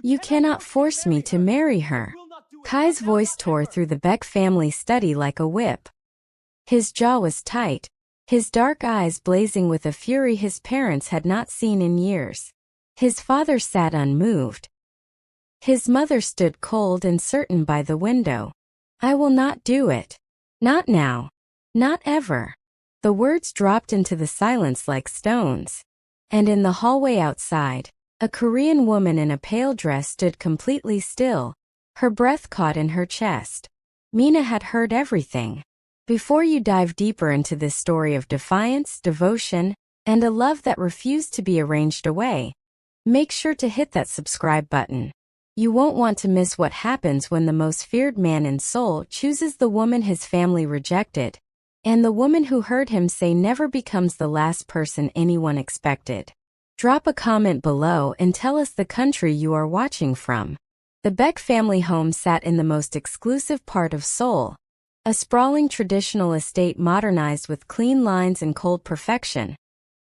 You cannot force me to marry her. Kai's voice tore through the Baek family study like a whip. His jaw was tight, his dark eyes blazing with a fury his parents had not seen in years. His father sat unmoved. His mother stood cold and certain by the window. I will not do it. Not now. Not ever. The words dropped into the silence like stones. And in the hallway outside, a Korean woman in a pale dress stood completely still, her breath caught in her chest. Mina had heard everything. Before you dive deeper into this story of defiance, devotion, and a love that refused to be arranged away, make sure to hit that subscribe button. You won't want to miss what happens when the most feared man in Seoul chooses the woman his family rejected, and the woman who heard him say never becomes the last person anyone expected. Drop a comment below and tell us the country you are watching from. The Baek family home sat in the most exclusive part of Seoul, a sprawling traditional estate modernized with clean lines and cold perfection.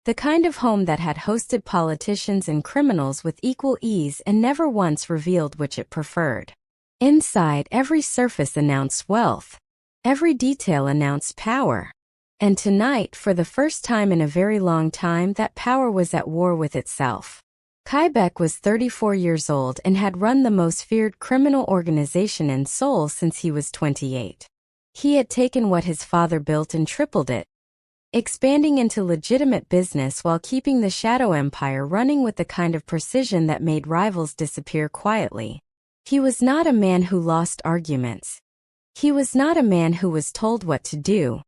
The kind of home that had hosted politicians and criminals with equal ease and never once revealed which it preferred. Inside, every surface announced wealth. Every detail announced power. And tonight, for the first time in a very long time, that power was at war with itself. Kai Baek was 34 years old and had run the most feared criminal organization in Seoul since he was 28. He had taken what his father built and tripled it, expanding into legitimate business while keeping the shadow empire running with the kind of precision that made rivals disappear quietly. He was not a man who lost arguments. He was not a man who was told what to do.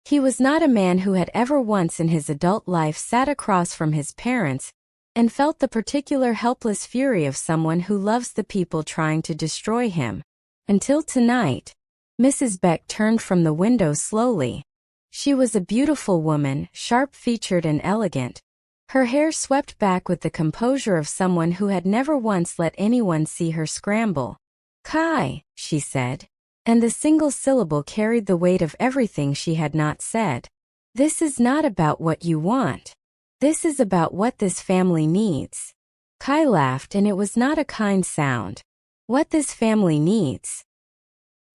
He was not a man who had ever once in his adult life sat across from his parents and felt the particular helpless fury of someone who loves the people trying to destroy him. Until tonight. Mrs. Baek turned from the window slowly. She was a beautiful woman, sharp-featured and elegant. Her hair swept back with the composure of someone who had never once let anyone see her scramble. Kai, she said. And the single syllable carried the weight of everything she had not said. This is not about what you want. This is about what this family needs. Kai laughed, and it was not a kind sound. What this family needs.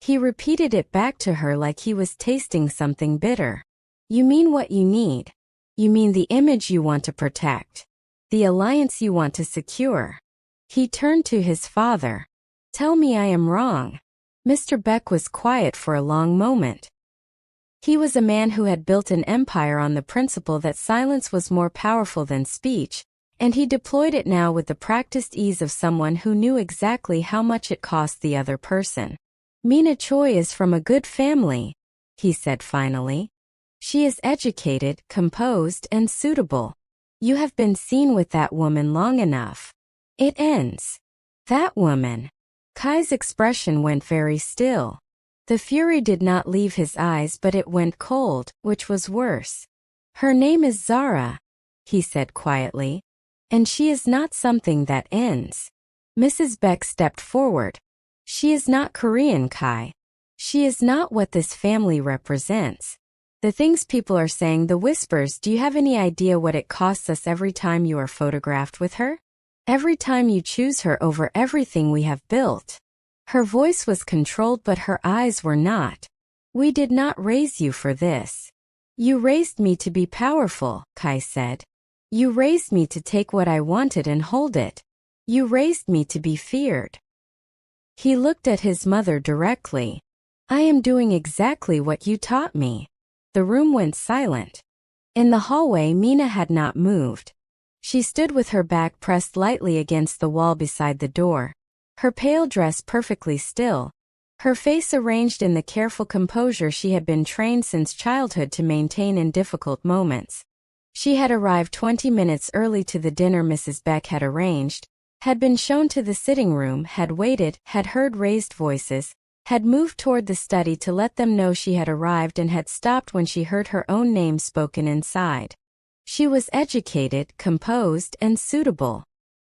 He repeated it back to her like he was tasting something bitter. You mean what you need. You mean the image you want to protect. The alliance you want to secure. He turned to his father. Tell me I am wrong. Mr. Baek was quiet for a long moment. He was a man who had built an empire on the principle that silence was more powerful than speech, and he deployed it now with the practiced ease of someone who knew exactly how much it cost the other person. Mina Choi is from a good family, he said finally. She is educated, composed, and suitable. You have been seen with that woman long enough. It ends. That woman. Kai's expression went very still. The fury did not leave his eyes, but it went cold, which was worse. Her name is Zara, he said quietly. And she is not something that ends. Mrs. Baek stepped forward. She is not Korean, Kai. She is not what this family represents. The things people are saying, the whispers, do you have any idea what it costs us every time you are photographed with her? Every time you choose her over everything we have built. Her voice was controlled, but her eyes were not. We did not raise you for this. You raised me to be powerful, Kai said. You raised me to take what I wanted and hold it. You raised me to be feared. He looked at his mother directly. I am doing exactly what you taught me. The room went silent. In the hallway, Mina had not moved. She stood with her back pressed lightly against the wall beside the door, her pale dress perfectly still, her face arranged in the careful composure she had been trained since childhood to maintain in difficult moments. She had arrived 20 minutes early to the dinner Mrs. Baek had arranged, had been shown to the sitting room, had waited, had heard raised voices, had moved toward the study to let them know she had arrived, and had stopped when she heard her own name spoken inside. She was educated, composed, and suitable.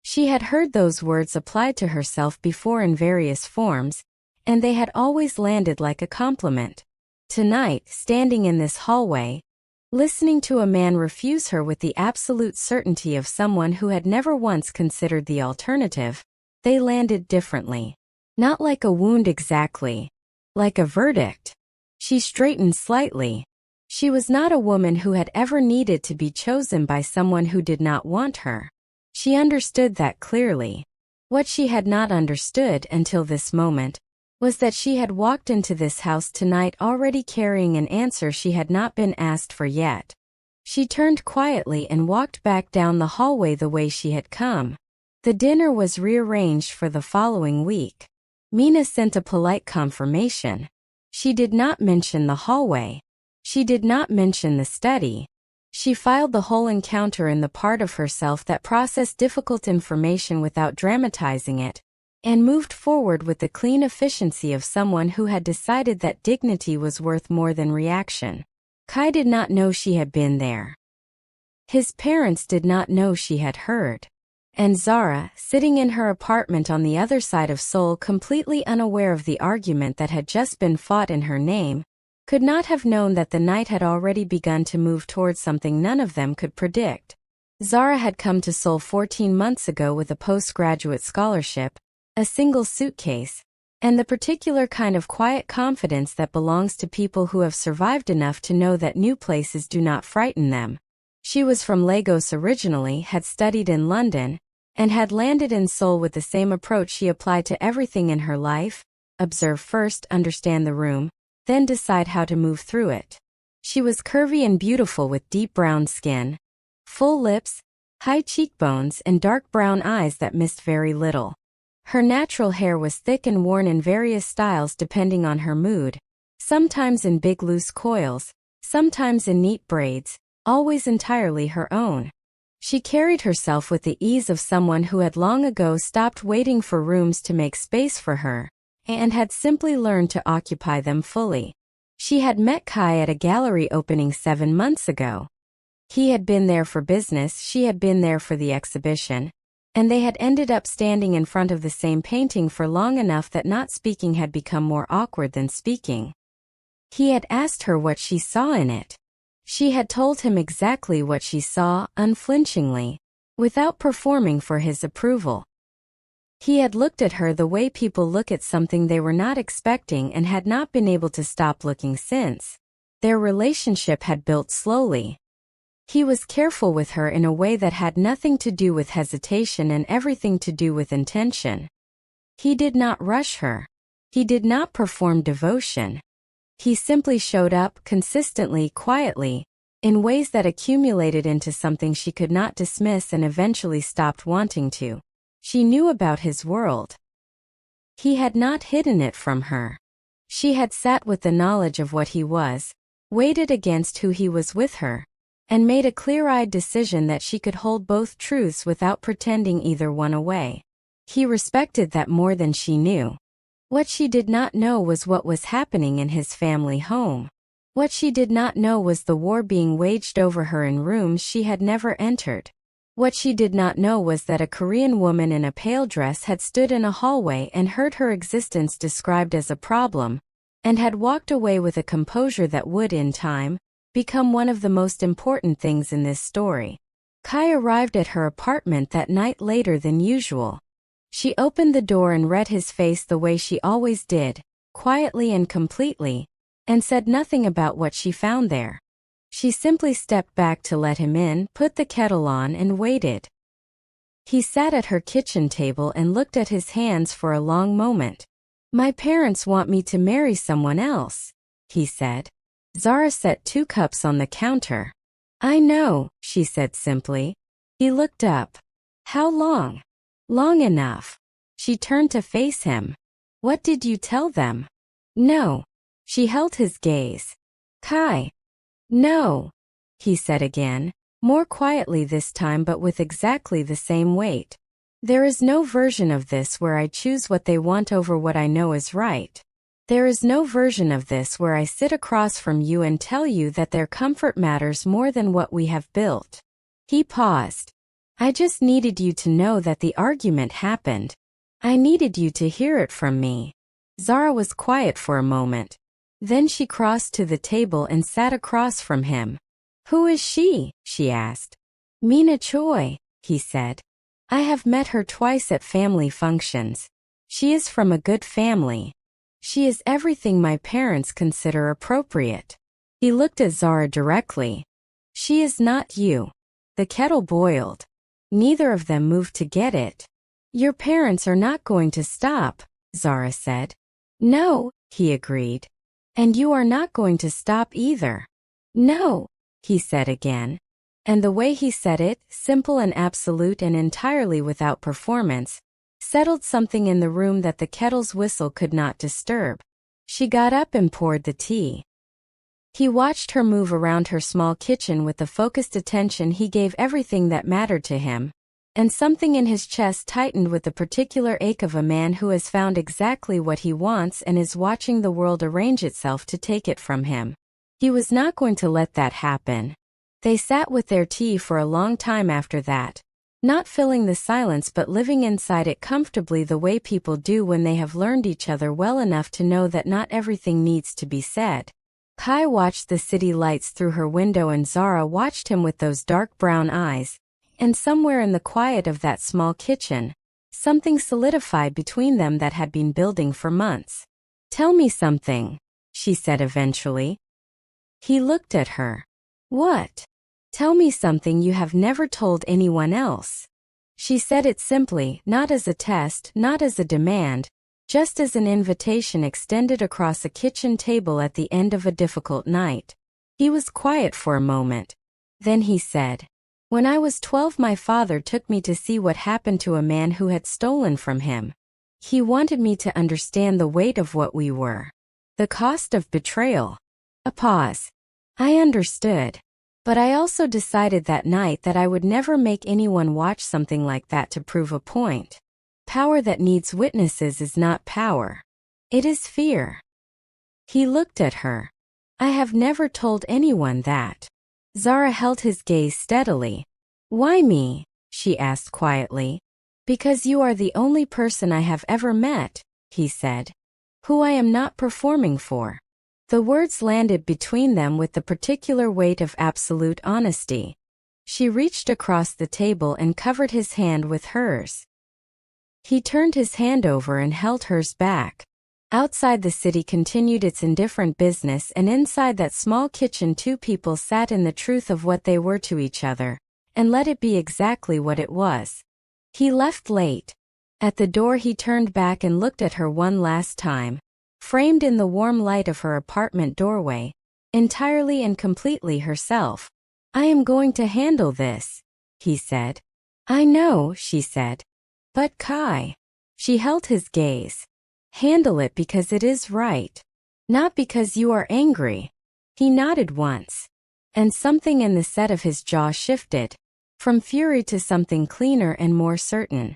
She had heard those words applied to herself before in various forms, and they had always landed like a compliment. Tonight, standing in this hallway, listening to a man refuse her with the absolute certainty of someone who had never once considered the alternative, They landed differently. Not like a wound exactly. Like a verdict. She straightened slightly. She was not a woman who had ever needed to be chosen by someone who did not want her. She understood that clearly. What she had not understood until this moment was that she had walked into this house tonight already carrying an answer she had not been asked for yet. She turned quietly and walked back down the hallway the way she had come. The dinner was rearranged for the following week. Mina sent a polite confirmation. She did not mention the hallway. She did not mention the study. She filed the whole encounter in the part of herself that processed difficult information without dramatizing it, and moved forward with the clean efficiency of someone who had decided that dignity was worth more than reaction. Kai did not know she had been there. His parents did not know she had heard. And Zara, sitting in her apartment on the other side of Seoul, completely unaware of the argument that had just been fought in her name, could not have known that the night had already begun to move towards something none of them could predict. Zara had come to Seoul 14 months ago with a postgraduate scholarship, a single suitcase, and the particular kind of quiet confidence that belongs to people who have survived enough to know that new places do not frighten them. She was from Lagos originally, had studied in London, and had landed in Seoul with the same approach she applied to everything in her life: observe first, understand the room, then decide how to move through it. She was curvy and beautiful with deep brown skin, full lips, high cheekbones, and dark brown eyes that missed very little. Her natural hair was thick and worn in various styles depending on her mood, sometimes in big loose coils, sometimes in neat braids, always entirely her own. She carried herself with the ease of someone who had long ago stopped waiting for rooms to make space for her, and had simply learned to occupy them fully. She had met Kai at a gallery opening 7 months ago. He had been there for business, she had been there for the exhibition, and they had ended up standing in front of the same painting for long enough that not speaking had become more awkward than speaking. He had asked her what she saw in it. She had told him exactly what she saw, unflinchingly, without performing for his approval. He had looked at her the way people look at something they were not expecting and had not been able to stop looking since. Their relationship had built slowly. He was careful with her in a way that had nothing to do with hesitation and everything to do with intention. He did not rush her. He did not perform devotion. He simply showed up, consistently, quietly, in ways that accumulated into something she could not dismiss and eventually stopped wanting to. She knew about his world. He had not hidden it from her. She had sat with the knowledge of what he was, weighed it against who he was with her, and made a clear-eyed decision that she could hold both truths without pretending either one away. He respected that more than she knew. What she did not know was what was happening in his family home. What she did not know was the war being waged over her in rooms she had never entered. What she did not know was that a Korean woman in a pale dress had stood in a hallway and heard her existence described as a problem, and had walked away with a composure that would, in time, become one of the most important things in this story. Kai arrived at her apartment that night later than usual. She opened the door and read his face the way she always did, quietly and completely, and said nothing about what she found there. She simply stepped back to let him in, put the kettle on, and waited. He sat at her kitchen table and looked at his hands for a long moment. "My parents want me to marry someone else," he said. Zara set 2 cups on the counter. "I know," she said simply. He looked up. "How long?" "Long enough." She turned to face him. "What did you tell them?" "No." She held his gaze. "Kai." "No," he said again, more quietly this time but with exactly the same weight. "There is no version of this where I choose what they want over what I know is right. There is no version of this where I sit across from you and tell you that their comfort matters more than what we have built." He paused. "I just needed you to know that the argument happened. I needed you to hear it from me." Zara was quiet for a moment. Then she crossed to the table and sat across from him. "Who is she?" she asked. "Mina Choi," he said. I have met her twice at family functions. She is from a good family. She is everything my parents consider appropriate. He looked at Zara directly. She is not you. The kettle boiled. Neither of them moved to get it. Your parents are not going to stop, Zara said. No, he agreed. And you are not going to stop either. No, he said again. And the way he said it, simple and absolute and entirely without performance, settled something in the room that the kettle's whistle could not disturb. She got up and poured the tea. He watched her move around her small kitchen with the focused attention he gave everything that mattered to him, and something in his chest tightened with the particular ache of a man who has found exactly what he wants and is watching the world arrange itself to take it from him. He was not going to let that happen. They sat with their tea for a long time after that, not filling the silence but living inside it comfortably the way people do when they have learned each other well enough to know that not everything needs to be said. Kai watched the city lights through her window and Zara watched him with those dark brown eyes, and somewhere in the quiet of that small kitchen, something solidified between them that had been building for months. Tell me something, she said eventually. He looked at her. What? Tell me something you have never told anyone else. She said it simply, not as a test, not as a demand, just as an invitation extended across a kitchen table at the end of a difficult night. He was quiet for a moment. Then he said, When I was 12, my father took me to see what happened to a man who had stolen from him. He wanted me to understand the weight of what we were. The cost of betrayal. A pause. I understood. But I also decided that night that I would never make anyone watch something like that to prove a point. Power that needs witnesses is not power. It is fear. He looked at her. I have never told anyone that. Zara held his gaze steadily. Why me? She asked quietly. Because you are the only person I have ever met, he said. Who I am not performing for. The words landed between them with the particular weight of absolute honesty. She reached across the table and covered his hand with hers. He turned his hand over and held hers back. Outside the city continued its indifferent business, and inside that small kitchen 2 people sat in the truth of what they were to each other, and let it be exactly what it was. He left late. At the door he turned back and looked at her one last time. Framed in the warm light of her apartment doorway, entirely and completely herself. I am going to handle this, he said. I know, she said. But Kai. She held his gaze. Handle it because it is right. Not because you are angry. He nodded once. And something in the set of his jaw shifted, from fury to something cleaner and more certain.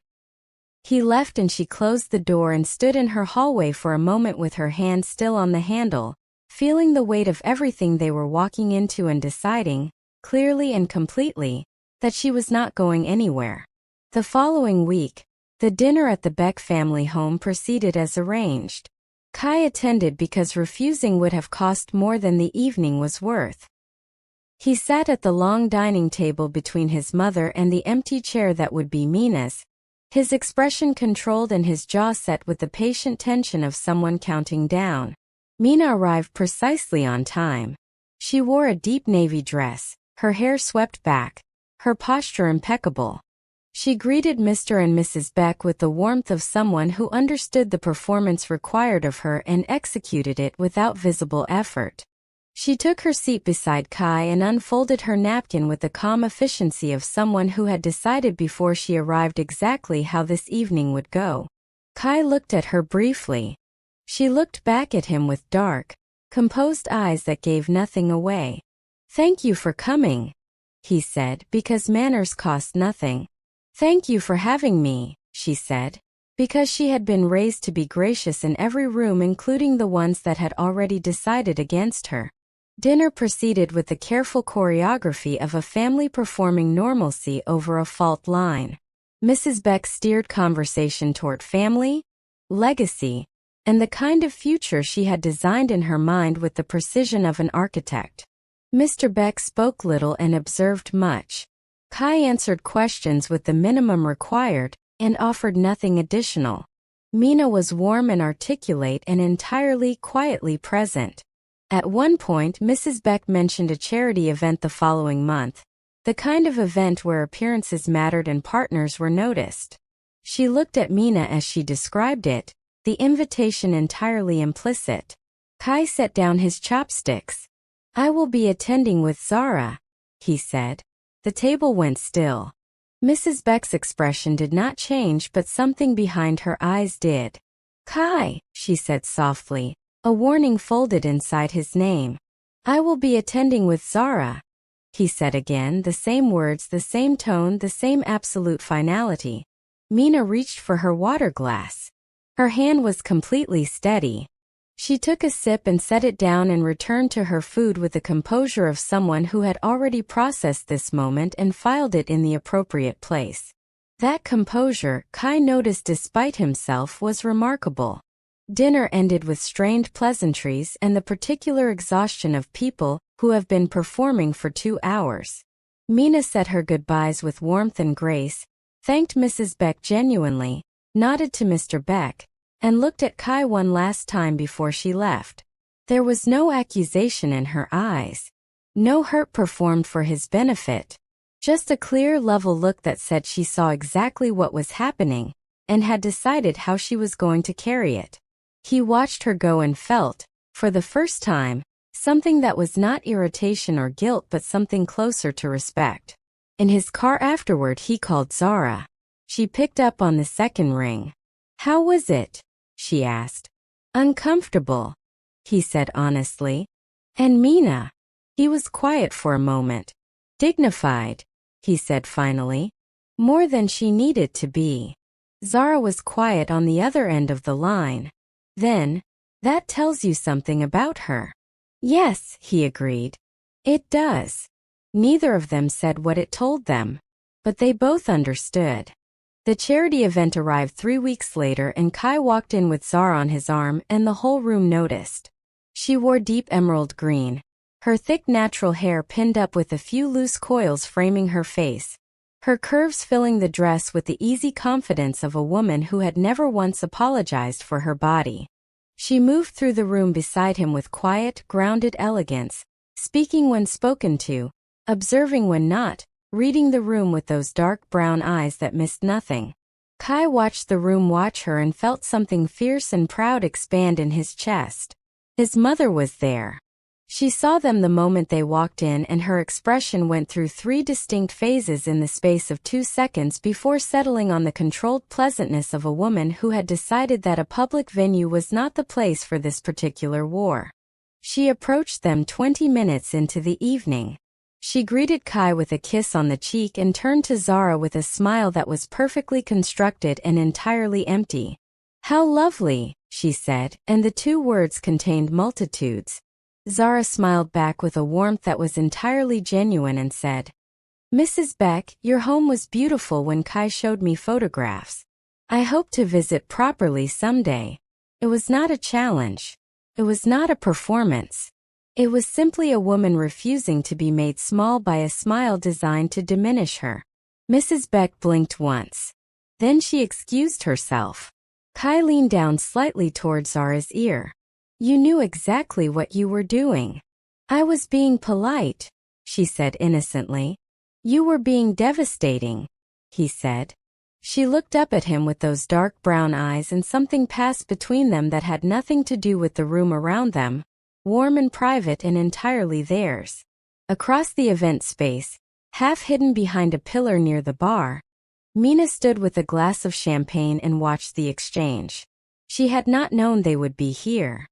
He left and she closed the door and stood in her hallway for a moment with her hand still on the handle, feeling the weight of everything they were walking into and deciding, clearly and completely, that she was not going anywhere. The following week, the dinner at the Baek family home proceeded as arranged. Kai attended because refusing would have cost more than the evening was worth. He sat at the long dining table between his mother and the empty chair that would be Mina's, his expression controlled and his jaw set with the patient tension of someone counting down. Mina arrived precisely on time. She wore a deep navy dress, her hair swept back, her posture impeccable. She greeted Mr. and Mrs. Baek with the warmth of someone who understood the performance required of her and executed it without visible effort. She took her seat beside Kai and unfolded her napkin with the calm efficiency of someone who had decided before she arrived exactly how this evening would go. Kai looked at her briefly. She looked back at him with dark, composed eyes that gave nothing away. Thank you for coming, he said, because manners cost nothing. Thank you for having me, she said, because she had been raised to be gracious in every room including the ones that had already decided against her. Dinner proceeded with the careful choreography of a family performing normalcy over a fault line. Mrs. Baek steered conversation toward family, legacy, and the kind of future she had designed in her mind with the precision of an architect. Mr. Baek spoke little and observed much. Kai answered questions with the minimum required and offered nothing additional. Mina was warm and articulate and entirely quietly present. At one point, Mrs. Baek mentioned a charity event the following month, the kind of event where appearances mattered and partners were noticed. She looked at Mina as she described it, the invitation entirely implicit. Kai set down his chopsticks. "I will be attending with Zara," he said. The table went still. Mrs. Baek's expression did not change, but something behind her eyes did. "Kai," she said softly, a warning folded inside his name. "I will be attending with Zara," he said again, the same words, the same tone, the same absolute finality. Mina reached for her water glass. Her hand was completely steady. She took a sip and set it down and returned to her food with the composure of someone who had already processed this moment and filed it in the appropriate place. That composure, Kai noticed despite himself, was remarkable. Dinner ended with strained pleasantries and the particular exhaustion of people who have been performing for 2 hours. Mina said her goodbyes with warmth and grace, thanked Mrs. Baek genuinely, nodded to Mr. Baek, and looked at Kai one last time before she left. There was no accusation in her eyes. No hurt performed for his benefit. Just a clear, level look that said she saw exactly what was happening and had decided how she was going to carry it. He watched her go and felt, for the first time, something that was not irritation or guilt but something closer to respect. In his car afterward he called Zara. She picked up on the second ring. "How was it?" she asked. "Uncomfortable," he said honestly. "And Mina?" He was quiet for a moment. "Dignified," he said finally. "More than she needed to be." Zara was quiet on the other end of the line. Then, "That tells you something about her." "Yes," he agreed. "It does." Neither of them said what it told them, but they both understood. The charity event arrived 3 weeks later and Kai walked in with Zara on his arm and the whole room noticed. She wore deep emerald green, her thick natural hair pinned up with a few loose coils framing her face, her curves filling the dress with the easy confidence of a woman who had never once apologized for her body. She moved through the room beside him with quiet, grounded elegance, speaking when spoken to, observing when not, reading the room with those dark brown eyes that missed nothing. Kai watched the room watch her and felt something fierce and proud expand in his chest. His mother was there. She saw them the moment they walked in and her expression went through 3 distinct phases in the space of 2 seconds before settling on the controlled pleasantness of a woman who had decided that a public venue was not the place for this particular war. She approached them 20 minutes into the evening. She greeted Kai with a kiss on the cheek and turned to Zara with a smile that was perfectly constructed and entirely empty. "How lovely," she said, and the 2 words contained multitudes. Zara smiled back with a warmth that was entirely genuine and said, "Mrs. Baek, your home was beautiful when Kai showed me photographs. I hope to visit properly someday." It was not a challenge. It was not a performance. It was simply a woman refusing to be made small by a smile designed to diminish her. Mrs. Baek blinked once. Then she excused herself. Kai leaned down slightly toward Zara's ear. "You knew exactly what you were doing." "I was being polite," she said innocently. "You were being devastating," he said. She looked up at him with those dark brown eyes and something passed between them that had nothing to do with the room around them. Warm and private and entirely theirs. Across the event space, half hidden behind a pillar near the bar, Mina stood with a glass of champagne and watched the exchange. She had not known they would be here.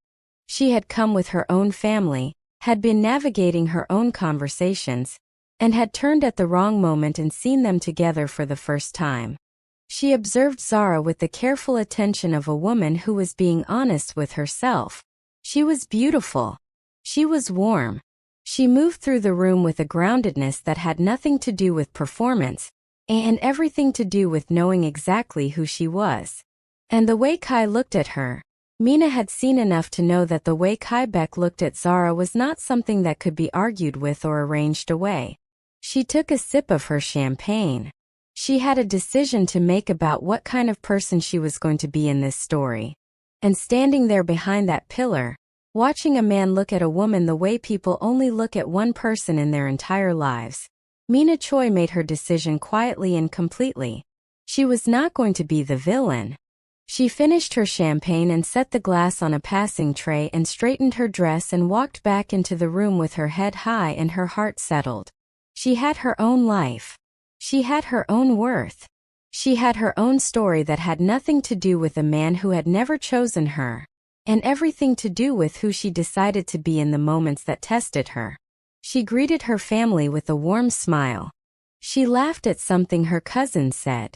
She had come with her own family, had been navigating her own conversations, and had turned at the wrong moment and seen them together for the first time. She observed Zara with the careful attention of a woman who was being honest with herself. She was beautiful. She was warm. She moved through the room with a groundedness that had nothing to do with performance, and everything to do with knowing exactly who she was. And the way Kai looked at her, Mina had seen enough to know that the way Kai Baek looked at Zara was not something that could be argued with or arranged away. She took a sip of her champagne. She had a decision to make about what kind of person she was going to be in this story. And standing there behind that pillar, watching a man look at a woman the way people only look at one person in their entire lives, Mina Choi made her decision quietly and completely. She was not going to be the villain. She finished her champagne and set the glass on a passing tray and straightened her dress and walked back into the room with her head high and her heart settled. She had her own life. She had her own worth. She had her own story that had nothing to do with a man who had never chosen her, and everything to do with who she decided to be in the moments that tested her. She greeted her family with a warm smile. She laughed at something her cousin said.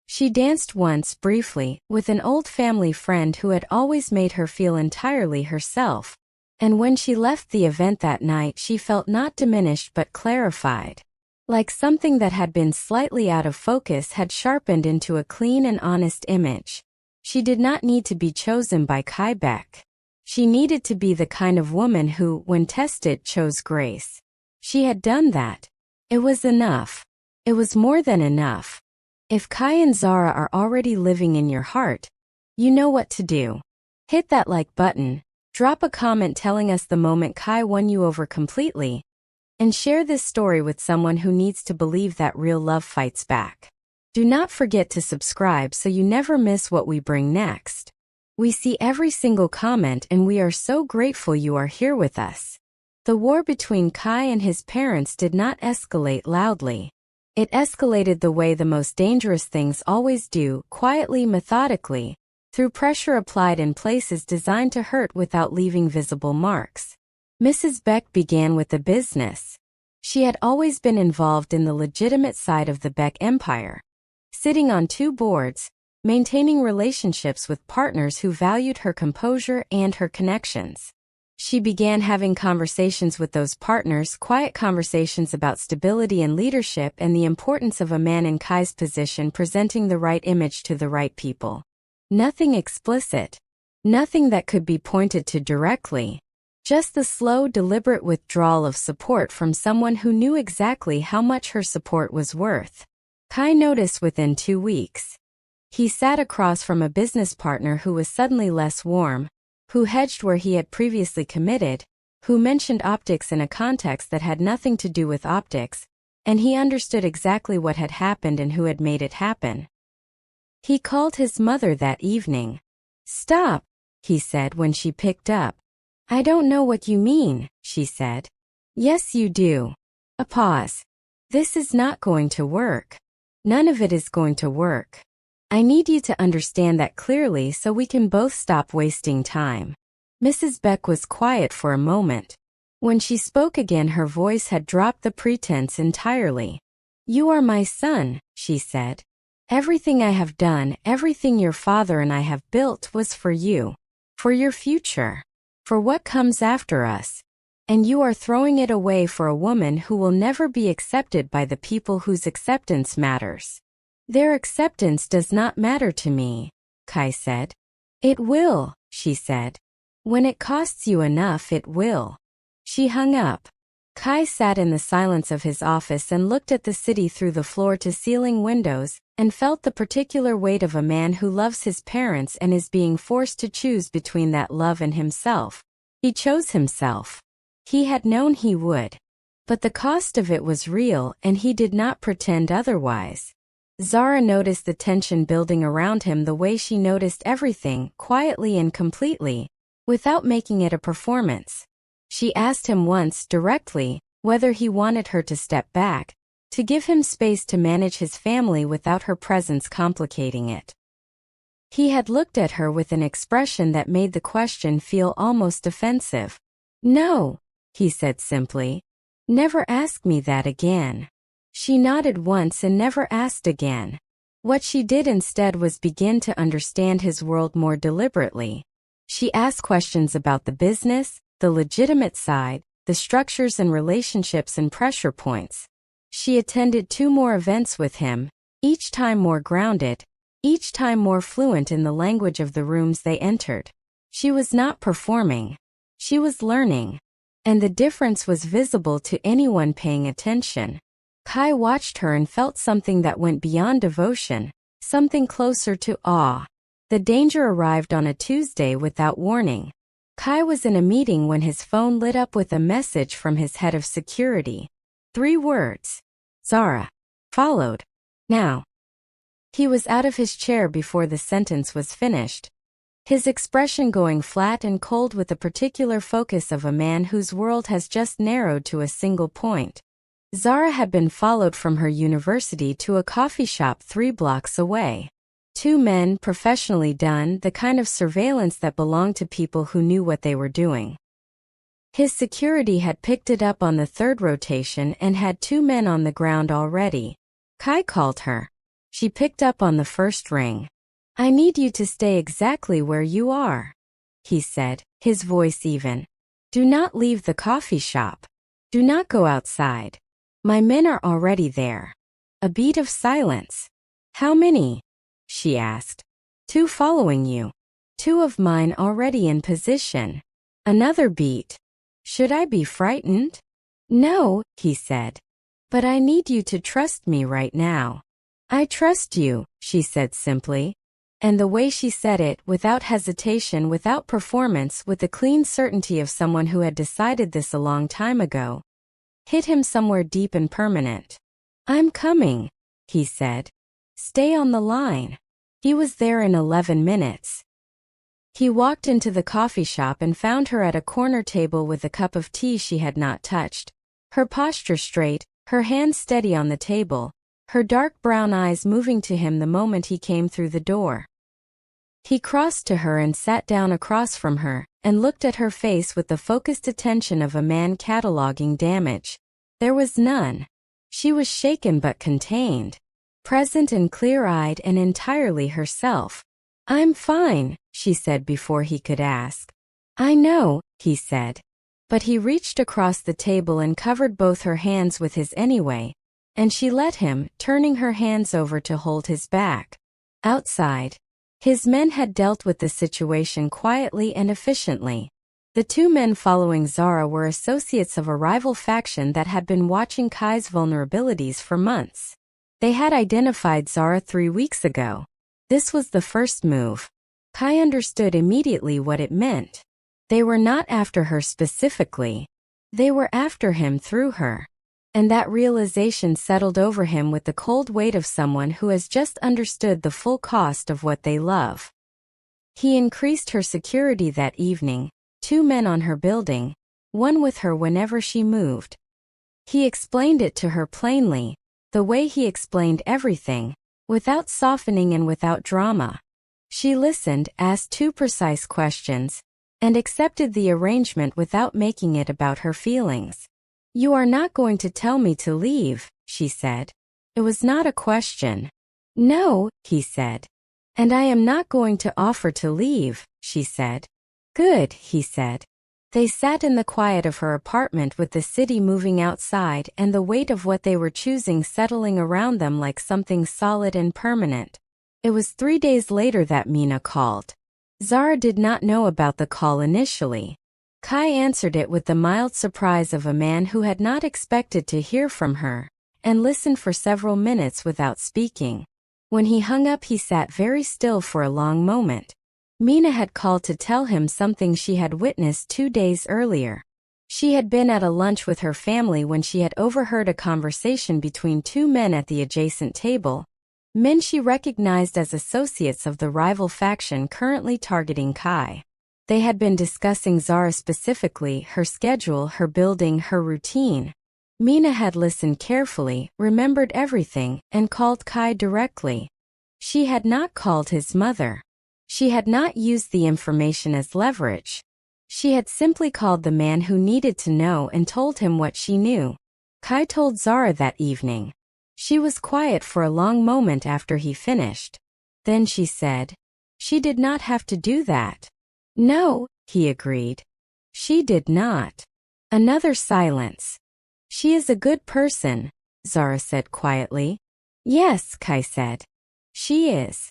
She danced once, briefly, with an old family friend who had always made her feel entirely herself. And when she left the event that night, she felt not diminished but clarified. Like something that had been slightly out of focus had sharpened into a clean and honest image. She did not need to be chosen by Kai Baek. She needed to be the kind of woman who, when tested, chose grace. She had done that. It was enough. It was more than enough. If Kai and Zara are already living in your heart, you know what to do. Hit that like button, drop a comment telling us the moment Kai won you over completely, and share this story with someone who needs to believe that real love fights back. Do not forget to subscribe so you never miss what we bring next. We see every single comment and we are so grateful you are here with us. The war between Kai and his parents did not escalate loudly. It escalated the way the most dangerous things always do, quietly, methodically, through pressure applied in places designed to hurt without leaving visible marks. Mrs. Baek began with the business. She had always been involved in the legitimate side of the Baek empire, sitting on two boards, maintaining relationships with partners who valued her composure and her connections. She began having conversations with those partners, quiet conversations about stability and leadership and the importance of a man in Kai's position presenting the right image to the right people. Nothing explicit. Nothing that could be pointed to directly. Just the slow, deliberate withdrawal of support from someone who knew exactly how much her support was worth. Kai noticed within 2 weeks. He sat across from a business partner who was suddenly less warm, who hedged where he had previously committed, who mentioned optics in a context that had nothing to do with optics, and he understood exactly what had happened and who had made it happen. He called his mother that evening. "Stop," he said when she picked up. "I don't know what you mean," she said. "Yes, you do." A pause. "This is not going to work. None of it is going to work. I need you to understand that clearly so we can both stop wasting time." Mrs. Baek was quiet for a moment. When she spoke again, her voice had dropped the pretense entirely. "You are my son," she said. "Everything I have done, everything your father and I have built was for you. For your future. For what comes after us. And you are throwing it away for a woman who will never be accepted by the people whose acceptance matters." "Their acceptance does not matter to me," Kai said. "It will," she said. "When it costs you enough, it will." She hung up. Kai sat in the silence of his office and looked at the city through the floor-to-ceiling windows, and felt the particular weight of a man who loves his parents and is being forced to choose between that love and himself. He chose himself. He had known he would. But the cost of it was real, and he did not pretend otherwise. Zara noticed the tension building around him the way she noticed everything, quietly and completely, without making it a performance. She asked him once, directly, whether he wanted her to step back, to give him space to manage his family without her presence complicating it. He had looked at her with an expression that made the question feel almost offensive. "No," he said simply. "Never ask me that again." She nodded once and never asked again. What she did instead was begin to understand his world more deliberately. She asked questions about the business, the legitimate side, the structures and relationships and pressure points. She attended 2 more events with him, each time more grounded, each time more fluent in the language of the rooms they entered. She was not performing. She was learning. And the difference was visible to anyone paying attention. Kai watched her and felt something that went beyond devotion, something closer to awe. The danger arrived on a Tuesday without warning. Kai was in a meeting when his phone lit up with a message from his head of security. 3 words. Zara. Followed. Now. He was out of his chair before the sentence was finished, his expression going flat and cold with the particular focus of a man whose world has just narrowed to a single point. Zara had been followed from her university to a coffee shop 3 blocks away. 2 men, professionally done, the kind of surveillance that belonged to people who knew what they were doing. His security had picked it up on the 3rd rotation and had 2 men on the ground already. Kai called her. She picked up on the 1st ring. "I need you to stay exactly where you are," he said, his voice even. "Do not leave the coffee shop. Do not go outside. My men are already there." A beat of silence. "How many?" she asked. "2 following you. 2 of mine already in position." Another beat. "Should I be frightened?" "No," he said. "But I need you to trust me right now." "I trust you," she said simply. And the way she said it, without hesitation, without performance, with the clean certainty of someone who had decided this a long time ago, hit him somewhere deep and permanent. "I'm coming," he said. "Stay on the line." He was there in 11 minutes. He walked into the coffee shop and found her at a corner table with a cup of tea she had not touched. Her posture straight, her hands steady on the table, her dark brown eyes moving to him the moment he came through the door. He crossed to her and sat down across from her, and looked at her face with the focused attention of a man cataloging damage. There was none. She was shaken but contained, present and clear-eyed and entirely herself. "I'm fine," she said before he could ask. "I know," he said. But he reached across the table and covered both her hands with his anyway, and she let him, turning her hands over to hold his back. Outside, his men had dealt with the situation quietly and efficiently. The 2 men following Zara were associates of a rival faction that had been watching Kai's vulnerabilities for months. They had identified Zara 3 weeks ago. This was the first move. Kai understood immediately what it meant. They were not after her specifically. They were after him through her. And that realization settled over him with the cold weight of someone who has just understood the full cost of what they love. He increased her security that evening, 2 men on her building, 1 with her whenever she moved. He explained it to her plainly, the way he explained everything, without softening and without drama. She listened, asked 2 precise questions, and accepted the arrangement without making it about her feelings. "You are not going to tell me to leave," she said. It was not a question. "No," he said. "And I am not going to offer to leave," she said. "Good," he said. They sat in the quiet of her apartment with the city moving outside and the weight of what they were choosing settling around them like something solid and permanent. It was 3 days later that Mina called. Zara did not know about the call initially. Kai answered it with the mild surprise of a man who had not expected to hear from her, and listened for several minutes without speaking. When he hung up, he sat very still for a long moment. Mina had called to tell him something she had witnessed 2 days earlier. She had been at a lunch with her family when she had overheard a conversation between 2 men at the adjacent table, men she recognized as associates of the rival faction currently targeting Kai. They had been discussing Zara specifically, her schedule, her building, her routine. Mina had listened carefully, remembered everything, and called Kai directly. She had not called his mother. She had not used the information as leverage. She had simply called the man who needed to know and told him what she knew. Kai told Zara that evening. She was quiet for a long moment after he finished. Then she said, "She did not have to do that." "No," he agreed. "She did not." Another silence. "She is a good person," Zara said quietly. "Yes," Kai said. "She is."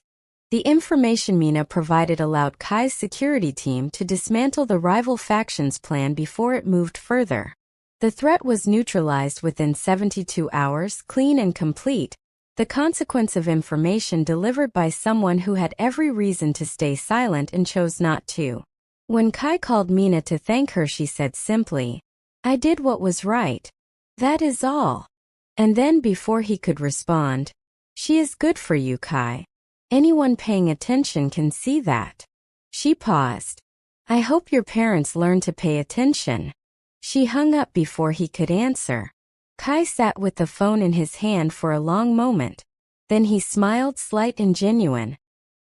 The information Mina provided allowed Kai's security team to dismantle the rival faction's plan before it moved further. The threat was neutralized within 72 hours, clean and complete, the consequence of information delivered by someone who had every reason to stay silent and chose not to. When Kai called Mina to thank her, she said simply, "I did what was right. That is all." And then before he could respond, "She is good for you, Kai. Anyone paying attention can see that." She paused. "I hope your parents learn to pay attention." She hung up before he could answer. Kai sat with the phone in his hand for a long moment. Then he smiled, slight and genuine.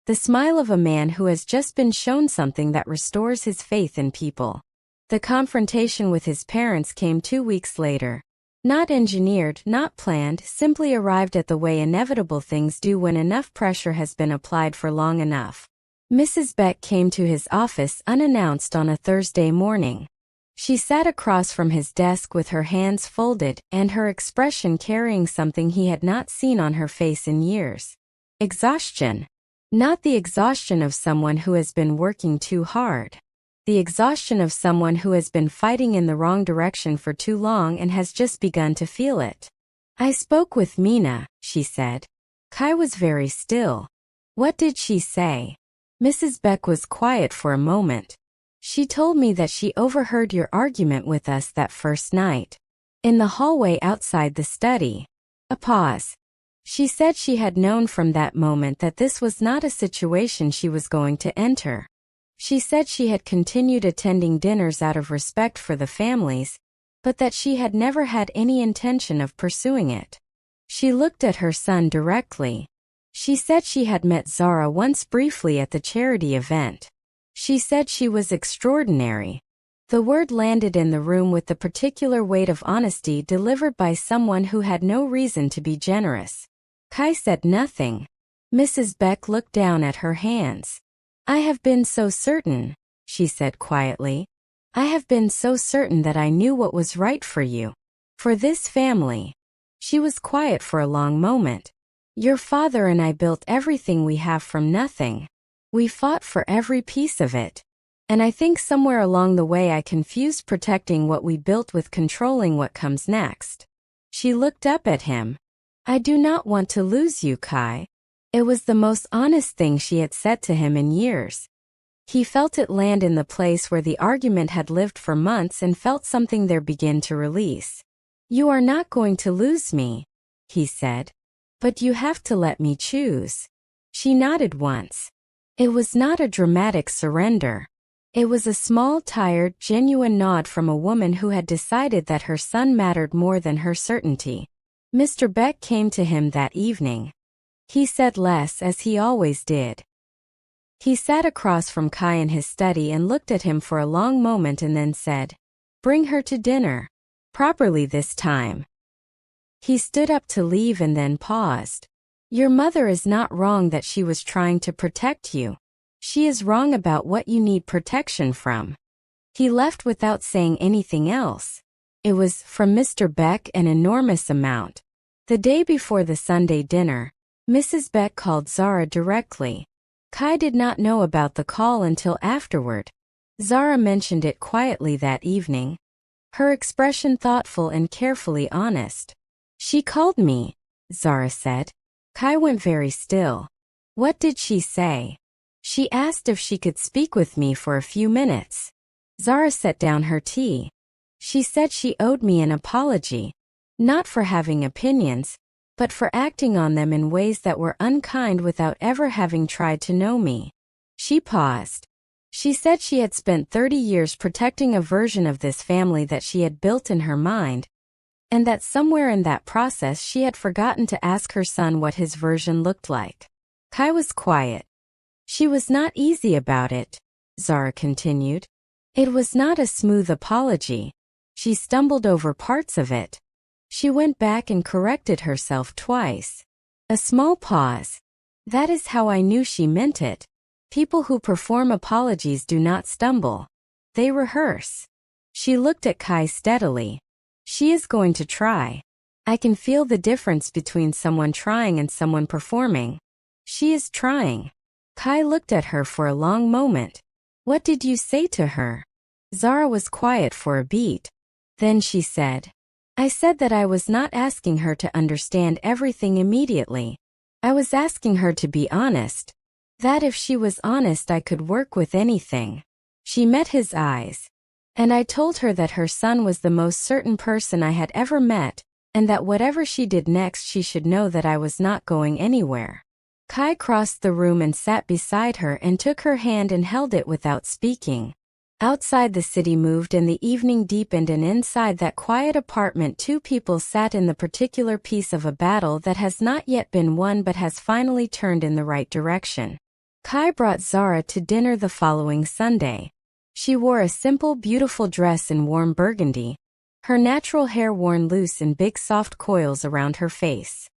The smile of a man who has just been shown something that restores his faith in people. The confrontation with his parents came 2 weeks later. Not engineered, not planned, simply arrived at the way inevitable things do when enough pressure has been applied for long enough. Mrs. Baek came to his office unannounced on a Thursday morning. She sat across from his desk with her hands folded and her expression carrying something he had not seen on her face in years. Exhaustion. Not the exhaustion of someone who has been working too hard. The exhaustion of someone who has been fighting in the wrong direction for too long and has just begun to feel it. "I spoke with Mina," she said. Kai was very still. "What did she say?" Mrs. Baek was quiet for a moment. "She told me that she overheard your argument with us that first night. In the hallway outside the study." A pause. "She said she had known from that moment that this was not a situation she was going to enter. She said she had continued attending dinners out of respect for the families, but that she had never had any intention of pursuing it." She looked at her son directly. "She said she had met Zara once briefly at the charity event. She said she was extraordinary." The word landed in the room with the particular weight of honesty delivered by someone who had no reason to be generous. Kai said nothing. Mrs. Baek looked down at her hands. "I have been so certain," she said quietly. "I have been so certain that I knew what was right for you. For this family." She was quiet for a long moment. "Your father and I built everything we have from nothing. We fought for every piece of it. And I think somewhere along the way I confused protecting what we built with controlling what comes next." She looked up at him. "I do not want to lose you, Kai." It was the most honest thing she had said to him in years. He felt it land in the place where the argument had lived for months and felt something there begin to release. "You are not going to lose me," he said. "But you have to let me choose." She nodded once. It was not a dramatic surrender. It was a small, tired, genuine nod from a woman who had decided that her son mattered more than her certainty. Mr. Baek came to him that evening. He said less, as he always did. He sat across from Kai in his study and looked at him for a long moment and then said, "Bring her to dinner. Properly this time." He stood up to leave and then paused. "Your mother is not wrong that she was trying to protect you. She is wrong about what you need protection from." He left without saying anything else. It was, from Mr. Baek, an enormous amount. The day before the Sunday dinner, Mrs. Baek called Zara directly. Kai did not know about the call until afterward. Zara mentioned it quietly that evening. Her expression thoughtful and carefully honest. "She called me," Zara said. Kai went very still. "What did she say?" "She asked if she could speak with me for a few minutes." Zara set down her tea. "She said she owed me an apology. Not for having opinions, but for acting on them in ways that were unkind without ever having tried to know me." She paused. She said she had spent 30 years protecting a version of this family that she had built in her mind, and that somewhere in that process she had forgotten to ask her son what his version looked like. Kai was quiet. "She was not easy about it," Zara continued. "It was not a smooth apology. She stumbled over parts of it. She went back and corrected herself twice." A small pause. "That is how I knew she meant it. People who perform apologies do not stumble. They rehearse." She looked at Kai steadily. "She is going to try. I can feel the difference between someone trying and someone performing. She is trying." Kai looked at her for a long moment. "What did you say to her?" Zara was quiet for a beat. Then she said, I said that I was not asking her to understand everything immediately. I was asking her to be honest. That if she was honest I could work with anything. She met his eyes. And I told her that her son was the most certain person I had ever met, and that whatever she did next she should know that I was not going anywhere. Kai crossed the room and sat beside her and took her hand and held it without speaking. Outside the city moved and the evening deepened, and inside that quiet apartment two people sat in the particular piece of a battle that has not yet been won but has finally turned in the right direction. Kai brought Zara to dinner the following Sunday. She wore a simple, beautiful dress in warm burgundy, her natural hair worn loose in big soft coils around her face.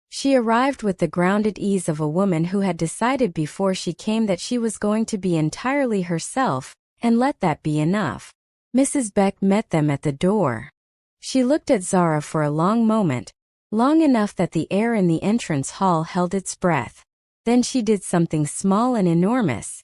She arrived with the grounded ease of a woman who had decided before she came that she was going to be entirely herself, and let that be enough. Mrs. Baek met them at the door. She looked at Zara for a long moment, long enough that the air in the entrance hall held its breath. Then she did something small and enormous.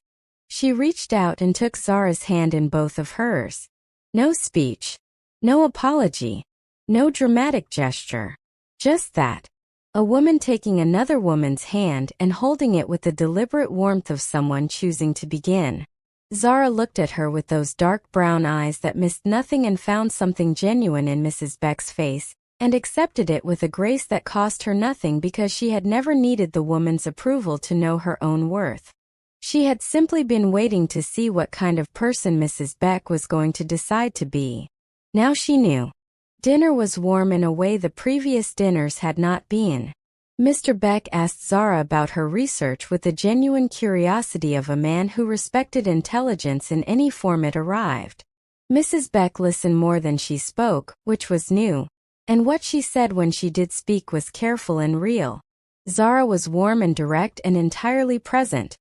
She reached out and took Zara's hand in both of hers. No speech. No apology. No dramatic gesture. Just that. A woman taking another woman's hand and holding it with the deliberate warmth of someone choosing to begin. Zara looked at her with those dark brown eyes that missed nothing and found something genuine in Mrs. Baek's face, and accepted it with a grace that cost her nothing because she had never needed the woman's approval to know her own worth. She had simply been waiting to see what kind of person Mrs. Baek was going to decide to be. Now she knew. Dinner was warm in a way the previous dinners had not been. Mr. Baek asked Zara about her research with the genuine curiosity of a man who respected intelligence in any form it arrived. Mrs. Baek listened more than she spoke, which was new, and what she said when she did speak was careful and real. Zara was warm and direct and entirely present,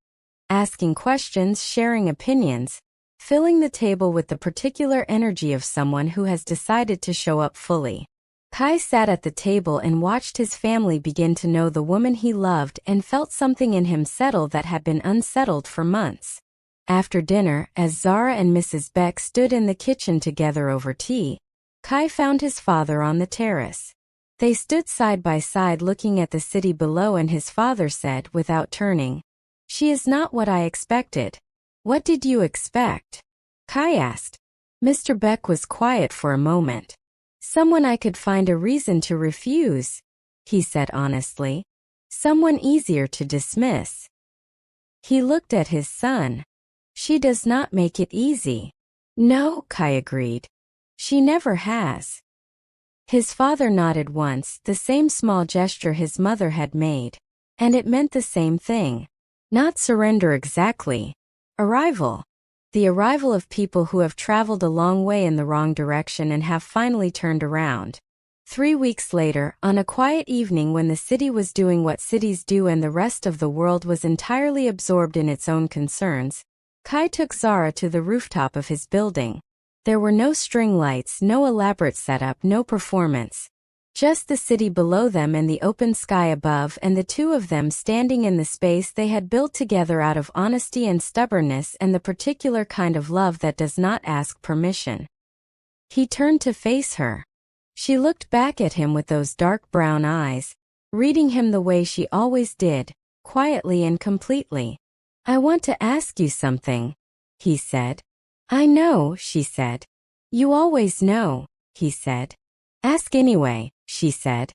asking questions, sharing opinions, filling the table with the particular energy of someone who has decided to show up fully. Kai sat at the table and watched his family begin to know the woman he loved and felt something in him settle that had been unsettled for months. After dinner, as Zara and Mrs. Baek stood in the kitchen together over tea, Kai found his father on the terrace. They stood side by side looking at the city below, and his father said without turning, "She is not what I expected." "What did you expect?" Kai asked. Mr. Baek was quiet for a moment. "Someone I could find a reason to refuse," he said honestly. "Someone easier to dismiss." He looked at his son. "She does not make it easy." "No," Kai agreed. "She never has." His father nodded once, the same small gesture his mother had made. And it meant the same thing. Not surrender exactly. Arrival. The arrival of people who have traveled a long way in the wrong direction and have finally turned around. 3 weeks later, on a quiet evening when the city was doing what cities do and the rest of the world was entirely absorbed in its own concerns, Kai took Zara to the rooftop of his building. There were no string lights, no elaborate setup, no performance. Just the city below them and the open sky above, and the two of them standing in the space they had built together out of honesty and stubbornness and the particular kind of love that does not ask permission. He turned to face her. She looked back at him with those dark brown eyes, reading him the way she always did, quietly and completely. "I want to ask you something," he said. "I know," she said. "You always know," he said. "Ask anyway," she said.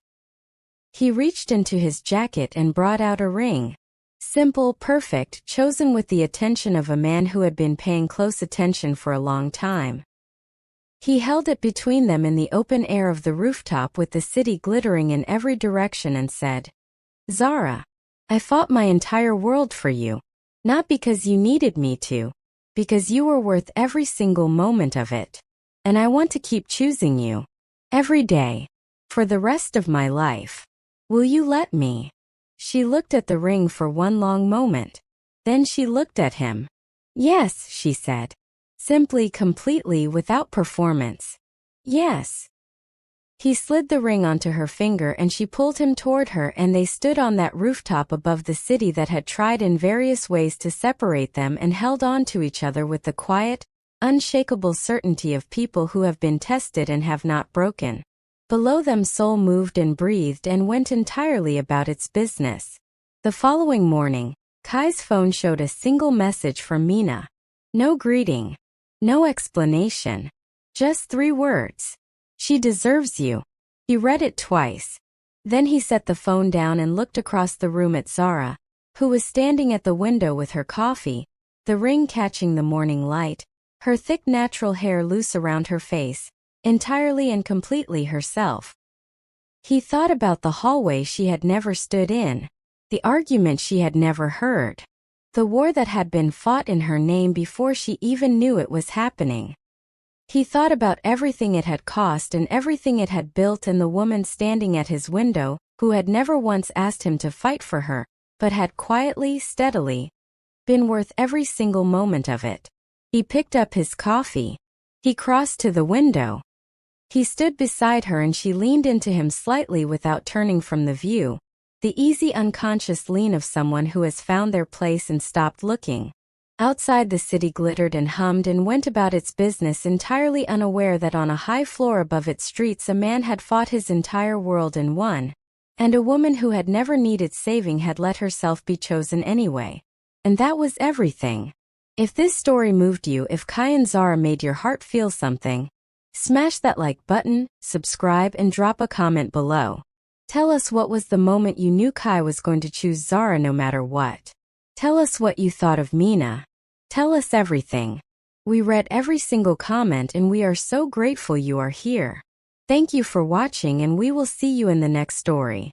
He reached into his jacket and brought out a ring. Simple, perfect, chosen with the attention of a man who had been paying close attention for a long time. He held it between them in the open air of the rooftop with the city glittering in every direction and said, "Zara, I fought my entire world for you. Not because you needed me to. Because you were worth every single moment of it. And I want to keep choosing you. Every day. For the rest of my life. Will you let me?" She looked at the ring for one long moment. Then she looked at him. "Yes," she said. Simply, completely, without performance. "Yes." He slid the ring onto her finger and she pulled him toward her, and they stood on that rooftop above the city that had tried in various ways to separate them and held on to each other with the quiet, unshakable certainty of people who have been tested and have not broken. Below them Seoul moved and breathed and went entirely about its business. The following morning, Kai's phone showed a single message from Mina. No greeting. No explanation. Just 3 words. She deserves you. He read it twice. Then he set the phone down and looked across the room at Zara, who was standing at the window with her coffee, the ring catching the morning light, her thick natural hair loose around her face, entirely and completely herself. He thought about the hallway she had never stood in, the argument she had never heard, the war that had been fought in her name before she even knew it was happening. He thought about everything it had cost and everything it had built and the woman standing at his window, who had never once asked him to fight for her, but had quietly, steadily, been worth every single moment of it. He picked up his coffee. He crossed to the window. He stood beside her and she leaned into him slightly without turning from the view, the easy unconscious lean of someone who has found their place and stopped looking. Outside the city glittered and hummed and went about its business entirely unaware that on a high floor above its streets a man had fought his entire world and won, and a woman who had never needed saving had let herself be chosen anyway. And that was everything. If this story moved you, if Kai and Zara made your heart feel something, smash that like button, subscribe and drop a comment below. Tell us what was the moment you knew Kai was going to choose Zara no matter what. Tell us what you thought of Mina. Tell us everything. We read every single comment and we are so grateful you are here. Thank you for watching and we will see you in the next story.